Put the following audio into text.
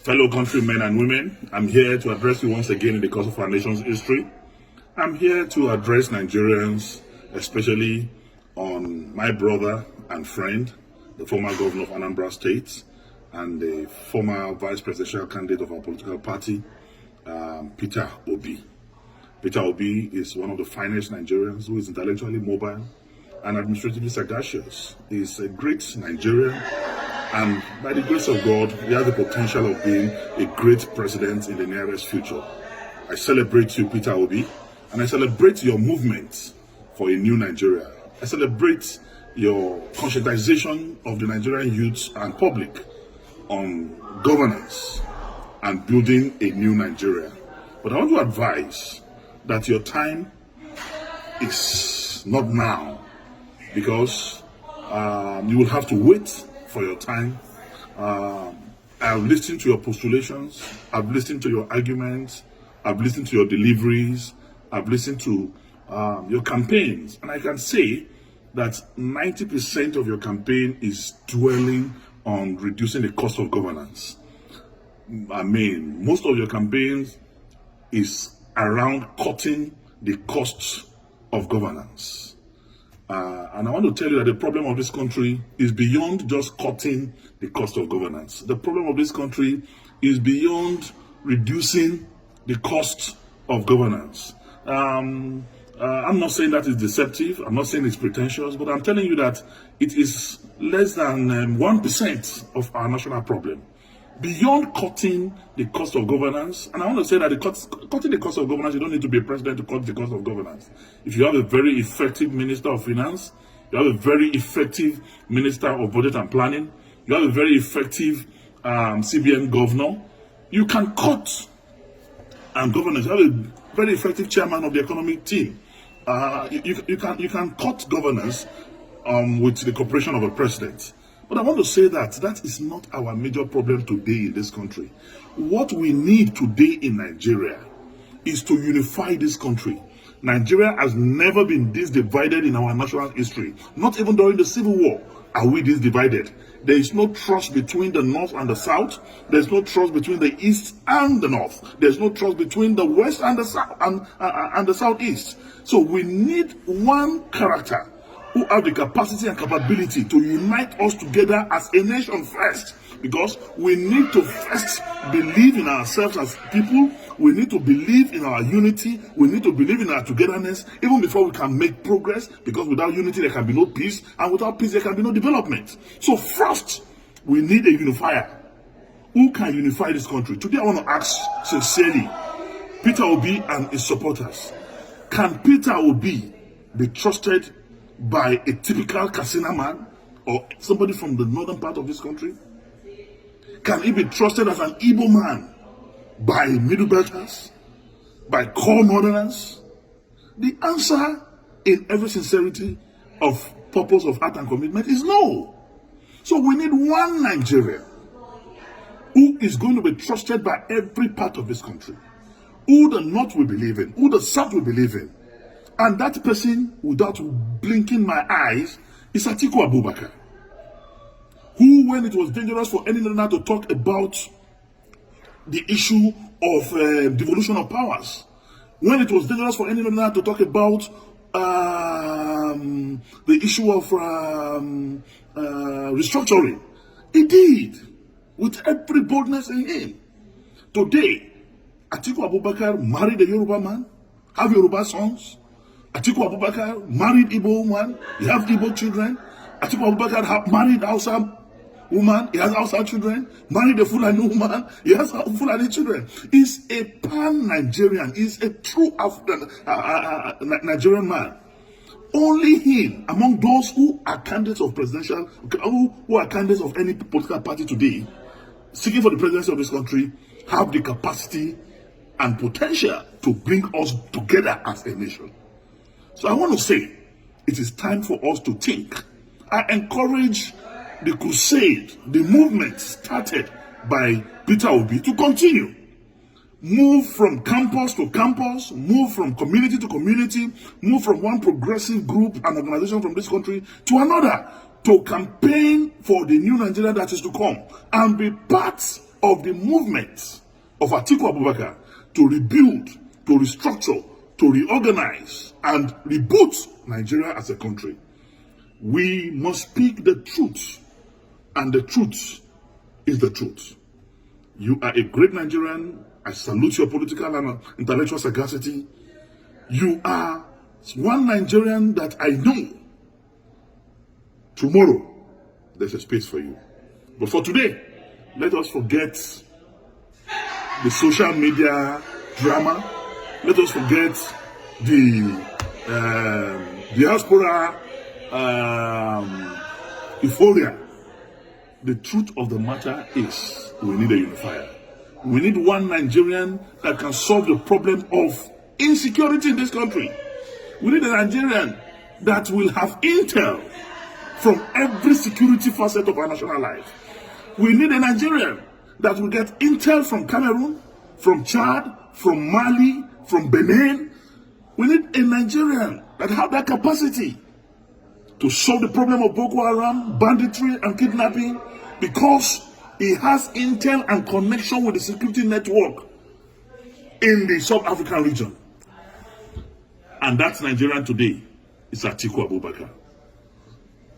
Fellow countrymen and women, I'm here to address you once again in the course of our nation's history. I'm here to address Nigerians, especially on my brother and friend, the former governor of Anambra State and the former vice presidential candidate of our political party, Peter Obi. Peter Obi is one of the finest Nigerians who is intellectually mobile and administratively sagacious. He's a great Nigerian, and by the grace of God, he has the potential of being a great president in the nearest future. I celebrate you, Peter Obi, and I celebrate your movement for a new Nigeria. I celebrate your conscientization of the Nigerian youth and public on governance and building a new Nigeria. But I want to advise that your time is not now, because you will have to wait for your time. I've listened to your postulations, I've listened to your arguments, I've listened to your deliveries, I've listened to your campaigns, and I can say that 90% of your campaign is dwelling on reducing the cost of governance. I mean, most of your campaigns is around cutting the costs of governance. And I want to tell you that the problem of this country is beyond just cutting the cost of governance. The problem of this country is beyond reducing the cost of governance. I'm not saying that is deceptive, I'm not saying it's pretentious, but I'm telling you that it is less than 1% of our national problem. Beyond cutting the cost of governance, and I want to say that cutting the cost of governance, you don't need to be a president to cut the cost of governance. If you have a very effective Minister of Finance, you have a very effective Minister of Budget and Planning, you have a very effective CBN governor, you can cut governance. You have a very effective chairman of the economic team. You can cut governance with the cooperation of a president. But I want to say that that is not our major problem today in this country. What we need today in Nigeria is to unify this country. Nigeria has never been this divided in our national history. Not even during the Civil War are we this divided. There is no trust between the North and the South. There's no trust between the East and the North. There's no trust between the West and the South and the Southeast. So we need one character who have the capacity and capability to unite us together as a nation first, because we need to first believe in ourselves as people. We need to believe in our unity. We need to believe in our togetherness even before we can make progress, because without unity there can be no peace, and without peace there can be no development. So first, we need a unifier. Who can unify this country? Today I want to ask sincerely Peter Obi and his supporters, can Peter Obi be trusted by a typical Katsina man or somebody from the northern part of this country? Can he be trusted as an Igbo man by Middle Belters, by core northerners? The answer, in every sincerity of purpose of heart and commitment, is no. So we need one Nigeria who is going to be trusted by every part of this country, who the North will believe in, who the South will believe in. And that person, without blinking my eyes, is Atiku Abubakar, who, when it was dangerous for any leader to talk about the issue of devolution of powers, when it was dangerous for any leader to talk about the issue of restructuring, he did, with every boldness in him. Today, Atiku Abubakar married a Yoruba man, have Yoruba sons. Atiku Abubakar married Igbo woman, he has Igbo children. Atiku Abubakar married Hausa woman, he has Hausa children. Married a Fulani woman, he has Fulani children. He's a pan-Nigerian, he's a true African Nigerian man. Only him, among those who are candidates of presidential, who are candidates of any political party today, seeking for the presidency of this country, have the capacity and potential to bring us together as a nation. So I want to say, it is time for us to think. I encourage the crusade, the movement started by Peter Obi to continue. Move from campus to campus, move from community to community, move from one progressive group and organization from this country to another, to campaign for the new Nigeria that is to come, and be part of the movement of Atiku Abubakar to rebuild, to restructure, to reorganize, and reboot Nigeria as a country. We must speak the truth, and the truth is the truth. You are a great Nigerian. I salute your political and intellectual sagacity. You are one Nigerian that I know. Tomorrow, there's a space for you. But for today, let us forget the social media drama. Let us forget the diaspora euphoria. The truth of the matter is we need a unifier. We need one Nigerian that can solve the problem of insecurity in this country. We need a Nigerian that will have intel from every security facet of our national life. We need a Nigerian that will get intel from Cameroon, from Chad, from Mali, from Benin. We need a Nigerian that has that capacity to solve the problem of Boko Haram, banditry, and kidnapping, because he has intel and connection with the security network in the Sub-African region. And that's Nigerian today. It's Atiku Abubakar.